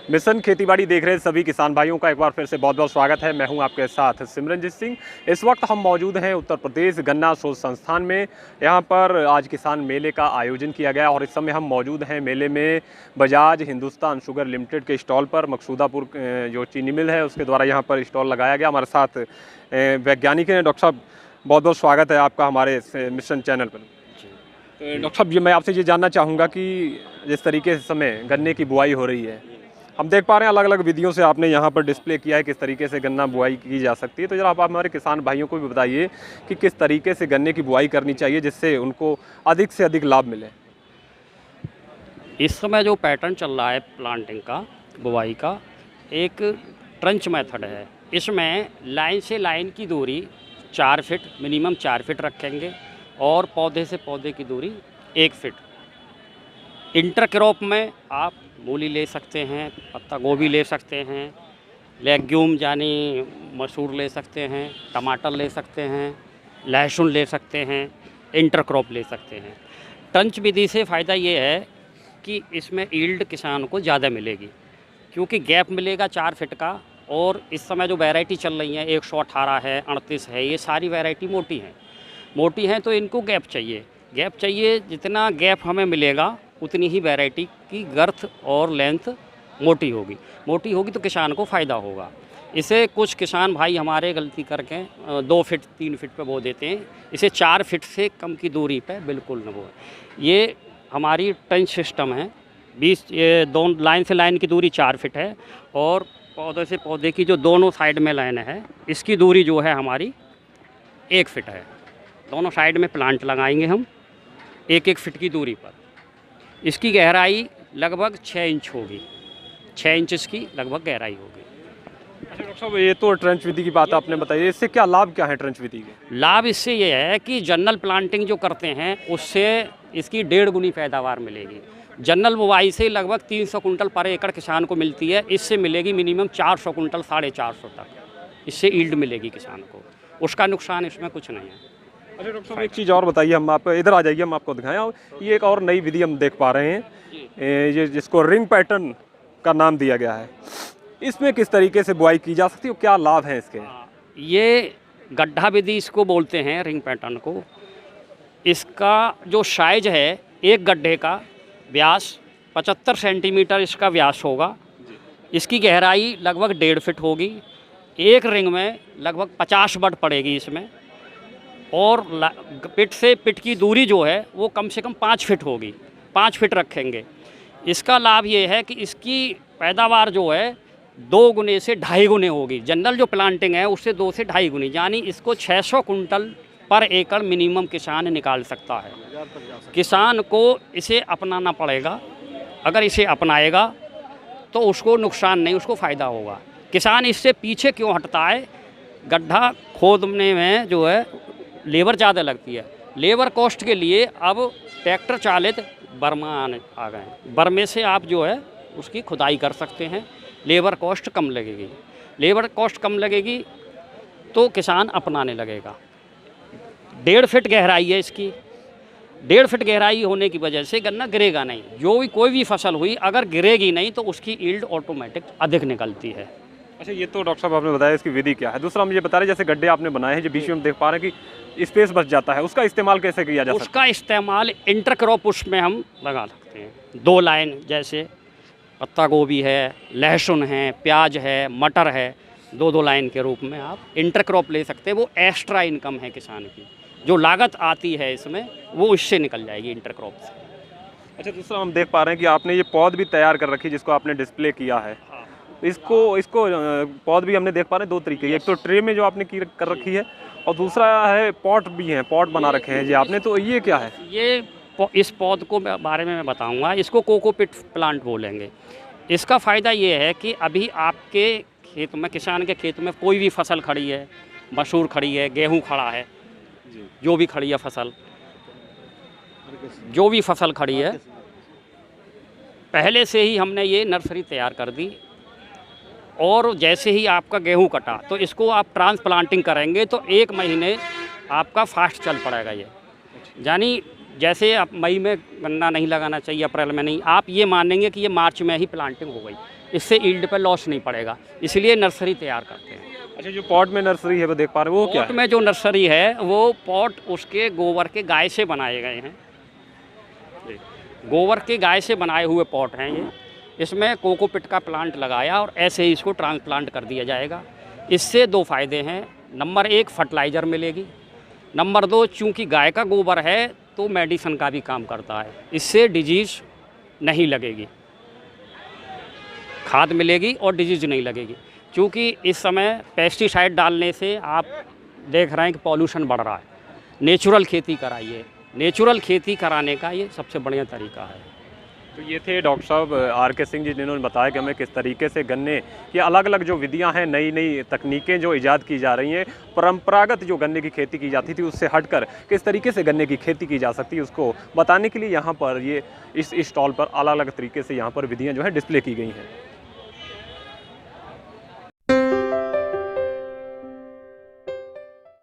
Mission खेतीबाड़ी देख रहे सभी किसान भाइयों का एक बार फिर से बहुत बहुत स्वागत है। मैं हूं आपके साथ सिमरनजीत सिंह। इस वक्त हम मौजूद हैं उत्तर प्रदेश गन्ना शोध संस्थान में। यहां पर आज किसान मेले का आयोजन किया गया और इस समय हम मौजूद हैं मेले में बजाज हिंदुस्तान शुगर लिमिटेड के स्टॉल पर। मकसूदापुर जो चीनी मिल है उसके द्वारा यहाँ पर स्टॉल लगाया गया। हमारे साथ वैज्ञानिक हैं। डॉक्टर साहब, बहुत बहुत स्वागत है आपका हमारे मिशन चैनल पर। डॉक्टर साहब, मैं आपसे ये जानना चाहूँगा कि जिस तरीके से समय गन्ने की बुआई हो रही है, हम देख पा रहे हैं अलग अलग विधियों से आपने यहाँ पर डिस्प्ले किया है किस तरीके से गन्ना बुआई की जा सकती है। तो जरा आप हमारे किसान भाइयों को भी बताइए कि किस तरीके से गन्ने की बुआई करनी चाहिए जिससे उनको अधिक से अधिक लाभ मिले। इस समय जो पैटर्न चल रहा है प्लांटिंग का, बुवाई का, एक ट्रंच मेथड है। इसमें लाइन से लाइन की दूरी 4 फीट, मिनिमम 4 फीट रखेंगे और पौधे से पौधे की दूरी 1 फीट। इंटरक्रॉप में आप मूली ले सकते हैं, पत्ता गोभी ले सकते हैं, लेग्यूम यानी मसूर ले सकते हैं, टमाटर ले सकते हैं, लहसुन ले सकते हैं, इंटरक्रॉप ले सकते हैं। ट्रंच विधि से फ़ायदा ये है कि इसमें यील्ड किसान को ज़्यादा मिलेगी क्योंकि गैप मिलेगा 4 फीट का। और इस समय जो वैरायटी चल रही है 118 है, 38 है, ये सारी वैरायटी मोटी हैं तो इनको गैप चाहिए। जितना गैप हमें मिलेगा उतनी ही वैरायटी की गर्थ और लेंथ मोटी होगी तो किसान को फ़ायदा होगा। इसे कुछ किसान भाई हमारे गलती करके 2 फीट 3 फीट पे बो देते हैं। इसे 4 फीट से कम की दूरी पे बिल्कुल न बोए। ये हमारी ट्रंच सिस्टम है। ये दोनों लाइन से लाइन की दूरी 4 फीट है और पौधे से पौधे की जो दोनों साइड में लाइन है इसकी दूरी जो है हमारी 1 फीट है। दोनों साइड में प्लांट लगाएंगे हम 1-1 फीट की दूरी पर। इसकी गहराई लगभग 6 इंच होगी। 6 इंच इसकी लगभग गहराई होगी। अच्छा डॉक्टर साहब, ये तो ट्रंच विधि की बात आपने बताई, इससे क्या लाभ क्या है ट्रंच विधि के? लाभ इससे ये है कि जनरल प्लांटिंग जो करते हैं उससे इसकी 1.5 गुनी पैदावार मिलेगी। जनरल बुवाई से लगभग 300 कुंटल पर एकड़ किसान को मिलती है, इससे मिलेगी मिनिमम 400 कुंटल 450 तक इससे यील्ड मिलेगी किसान को। उसका नुकसान इसमें कुछ नहीं है। अच्छा डॉक्टर साहब, एक चीज़ और बताइए, हम आप इधर आ जाइए, हम आपको दिखाएं। ये एक और नई विधि हम देख पा रहे हैं, ये जिसको रिंग पैटर्न का नाम दिया गया है। इसमें किस तरीके से बुआई की जा सकती है और क्या लाभ हैं इसके? ये गड्ढा विधि इसको बोलते हैं, रिंग पैटर्न को। इसका जो साइज है, एक गड्ढे का व्यास 75 सेंटीमीटर इसका व्यास होगा। इसकी गहराई लगभग 1.5 फीट होगी। एक रिंग में लगभग 50 बड पड़ेगी इसमें। और पिट से पिट की दूरी जो है वो कम से कम 5 फीट होगी। 5 फीट रखेंगे। इसका लाभ ये है कि इसकी पैदावार जो है 2 गुने से 2.5 गुने होगी। जनरल जो प्लांटिंग है उससे 2 से 2.5 गुनी, यानी इसको 600 कुंटल पर एकड़ मिनिमम किसान निकाल सकता है। किसान को इसे अपनाना पड़ेगा। अगर इसे अपनाएगा तो उसको नुकसान नहीं, उसको फ़ायदा होगा। किसान इससे पीछे क्यों हटता है? गड्ढा खोदने में जो है लेबर ज़्यादा लगती है। लेबर कॉस्ट के लिए अब ट्रैक्टर चालित बर्मा आ गए हैं। बर्मे से आप जो है उसकी खुदाई कर सकते हैं। लेबर कॉस्ट कम लगेगी तो किसान अपनाने लगेगा। 1.5 फीट गहराई है इसकी। 1.5 फीट गहराई होने की वजह से गन्ना गिरेगा नहीं। कोई भी फसल हुई अगर गिरेगी नहीं तो उसकी यील्ड ऑटोमेटिक अधिक निकलती है। अच्छा, ये तो डॉक्टर साहब आपने बताया इसकी विधि क्या है। दूसरा हम ये बता रहे हैं, जैसे गड्ढे आपने बनाए हैं जो बीच में हम देख पा रहे हैं कि स्पेस बच जाता है, उसका इस्तेमाल कैसे किया जा सकता है? उसका इस्तेमाल इंटरक्रॉप उसमें हम लगा सकते हैं। 2 लाइन, जैसे पत्ता गोभी है, लहसुन है, प्याज है, मटर है, 2-2 लाइन के रूप में आप इंटरक्रॉप ले सकते हैं। वो एक्स्ट्रा इनकम है किसान की। जो लागत आती है इसमें वो इससे निकल जाएगी इंटरक्रॉप से। अच्छा, दूसरा हम देख पा रहे हैं कि आपने ये पौध भी तैयार कर रखी है जिसको आपने डिस्प्ले किया है। इसको पौध भी हमने देख पा रहे हैं 2 तरीके, एक तो ट्रे में जो आपने कर रखी है और दूसरा है पॉट भी है, पॉट बना रखे हैं जी आपने। तो ये क्या है? इस पौध को बारे में मैं बताऊंगा। इसको कोकोपीट प्लांट बोलेंगे। इसका फ़ायदा ये है कि अभी आपके खेत में, किसान के खेत में कोई भी फसल खड़ी है, मसूर खड़ी है, गेहूँ खड़ा है, जो भी खड़ी है फसल खड़ी है, पहले से ही हमने ये नर्सरी तैयार कर दी। और जैसे ही आपका गेहूं कटा तो इसको आप ट्रांसप्लांटिंग करेंगे तो 1 महीने आपका फास्ट चल पड़ेगा ये। यानी जैसे आप मई में गन्ना नहीं लगाना चाहिए, अप्रैल में नहीं, आप ये मानेंगे कि ये मार्च में ही प्लांटिंग हो गई। इससे ईल्ड पर लॉस नहीं पड़ेगा, इसलिए नर्सरी तैयार करते हैं। अच्छा, जो पॉट में नर्सरी है वो देख पा रहे हैं, वो क्या पॉट है? में जो नर्सरी है वो पॉट उसके गोबर के गाय से बनाए गए हैं, गोबर के गाय से बनाए हुए पॉट हैं ये। इसमें कोकोपिट का प्लांट लगाया और ऐसे ही इसको ट्रांसप्लांट कर दिया जाएगा। इससे दो फायदे हैं, नंबर 1 फर्टिलाइज़र मिलेगी, नंबर 2 चूँकि गाय का गोबर है तो मेडिसिन का भी काम करता है, इससे डिजीज़ नहीं लगेगी, खाद मिलेगी और डिजीज़ नहीं लगेगी। क्योंकि इस समय पेस्टिसाइड डालने से आप देख रहे हैं कि पॉल्यूशन बढ़ रहा है। नेचुरल खेती कराइए, नेचुरल खेती कराने का ये सबसे बढ़िया तरीका है। तो ये थे डॉक्टर साहब RK सिंह जी, जिन्होंने बताया कि हमें किस तरीके से गन्ने की अलग अलग जो विधियां हैं, नई नई तकनीकें जो इजाद की जा रही हैं, परंपरागत जो गन्ने की खेती की जाती थी उससे हटकर किस तरीके से गन्ने की खेती की जा सकती है, उसको बताने के लिए यहाँ पर ये इस स्टॉल पर अलग अलग तरीके से यहाँ पर विधियाँ जो है डिस्प्ले की गई हैं।